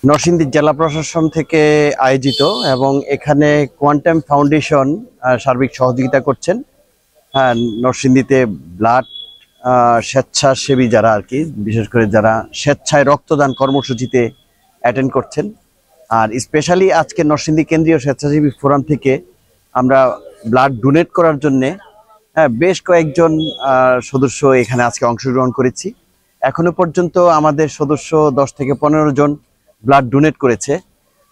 নরসিংদী জেলা প্রশাসন থেকে আয়োজিত এবং এখানে কোয়ান্টাম ফাউন্ডেশন সার্বিক সহযোগিতা করছেন। নরসিংদীতে ব্লাড স্বেচ্ছাসেবী যারা আর কি, বিশেষ করে যারা স্বেচ্ছায় রক্তদান কর্মসূচিতে অ্যাটেন্ড করছেন। আর স্পেশালি আজকে নরসিংদী কেন্দ্রীয় স্বেচ্ছাসেবী ফোরাম থেকে আমরা ব্লাড ডোনেট করার জন্যে বেশ কয়েকজন সদস্য এখানে আজকে অংশগ্রহণ করেছি। এখনো পর্যন্ত আমাদের সদস্য 10 থেকে 15 জন ব্লাড ডোনেট করেছে।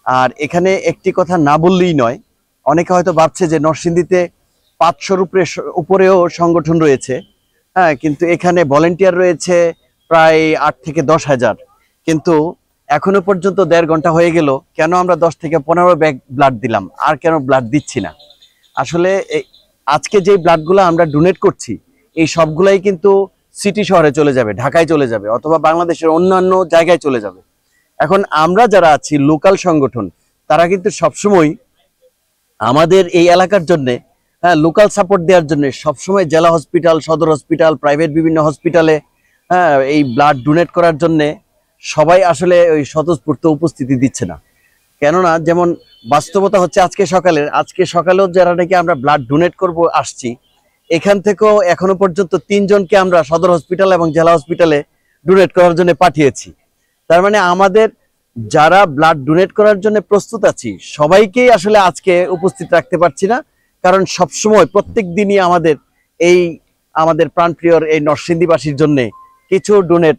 আর এখানে একটি কথা না বললেই নয়, অনেকে হয়তো ভাবছে যে নরসিংদীতে 500-র উপরেও সংগঠন রয়েছে, কিন্তু এখানে ভলেন্টিয়ার রয়েছে প্রায় 8 থেকে 10 হাজার। কিন্তু এখনো পর্যন্ত 1.5 ঘন্টা হয়ে গেল, কেন আমরা 10 থেকে 15 ব্যাগ ব্লাড দিলাম, আর কেন ব্লাড দিচ্ছি না? আসলে আজকে যে ব্লাডগুলো আমরা ডোনেট করছি এই সবগুলাই কিন্তু সিটি শহরে চলে যাবে, ঢাকায় চলে যাবে, অথবা বাংলাদেশের অন্যান্য জায়গায় চলে যাবে। এখন আমরা যারা আছি লোকাল সংগঠন, তারা কিন্তু সবসময় আমাদের এই এলাকার জন্য লোকাল সাপোর্ট দেওয়ার জন্য সবসময় জেলা হসপিটাল, সদর হসপিটাল, প্রাইভেট বিভিন্ন হসপিটালে এই ব্লাড ডোনেট করার জন্য সবাই আসলে ওই স্বতঃস্ফূর্ত উপস্থিতি দিচ্ছে না। কেননা যেমন বাস্তবতা হচ্ছে আজকে সকালেও যারা নাকি আমরা ব্লাড ডোনেট করব আসছি, এখান থেকেও এখনো পর্যন্ত 3 জনকে আমরা সদর হসপিটাল এবং জেলা হসপিটালে ডোনেট করার জন্য পাঠিয়েছি। তার মানে আমাদের যারা ব্লাড ডোনেট করার জন্য প্রস্তুত আছি সবাইকেই আসলে আজকে উপস্থিত রাখতে পারছি না, কারণ সবসময় প্রত্যেক দিনই আমাদের প্রাণপ্রিয়র এই নরসিংদীবাসীর জন্য কিছু ডোনেট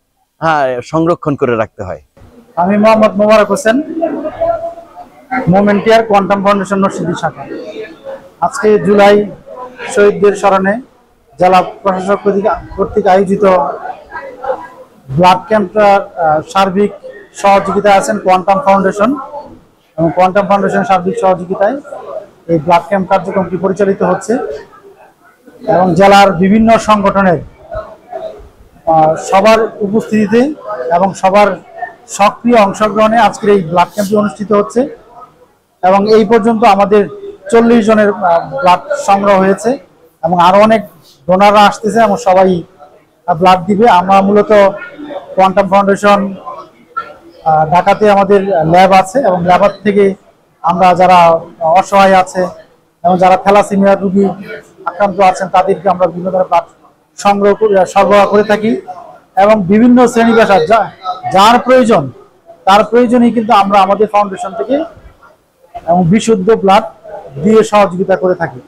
সংরক্ষণ করে রাখতে হয়। আমি মোহাম্মদ মোবারক হোসেন, মোমেন্টিয়ার কোয়ান্টাম ফাউন্ডেশন নরসিংদী শাখা। আজকে জুলাই শহীদদের স্মরণে জেলা প্রশাসক কর্তৃক আয়োজিত ব্লাড ক্যাম্পটার সার্বিক সহযোগিতায় আছেন কোয়ান্টাম ফাউন্ডেশন, এবং কোয়ান্টাম ফাউন্ডেশন সার্বিক সহযোগিতায় এই ব্লাড ক্যাম্প কার্যক্রমটি পরিচালিত হচ্ছে এবং জেলার বিভিন্ন সংগঠনের সবার উপস্থিতিতে এবং সবার সক্রিয় অংশগ্রহণে আজকের এই ব্লাড ক্যাম্পটি অনুষ্ঠিত হচ্ছে। এবং এই পর্যন্ত আমাদের 40 জনের ব্লাড সংগ্রহ হয়েছে এবং আরো অনেক ডোনাররা আসতেছে এবং সবাই ব্লাড দিবে। আমরা মূলত কোয়ান্টাম ফাউন্ডেশন ঢাকাতে আমাদের ল্যাব আছে এবং ল্যাব থেকে আমরা যারা অসহায় আছে এবং যারা থ্যালাসেমিয়া রোগী আক্রান্ত আছেন তাদেরকে আমরা বিভিন্ন ধরনের ব্লাড সরবরাহ করে থাকি এবং বিভিন্ন শ্রেণী পেশা যার প্রয়োজন তার প্রয়োজনেই কিন্তু আমরা আমাদের ফাউন্ডেশন থেকে এবং বিশুদ্ধ ব্লাড দিয়ে সহযোগিতা করে থাকি।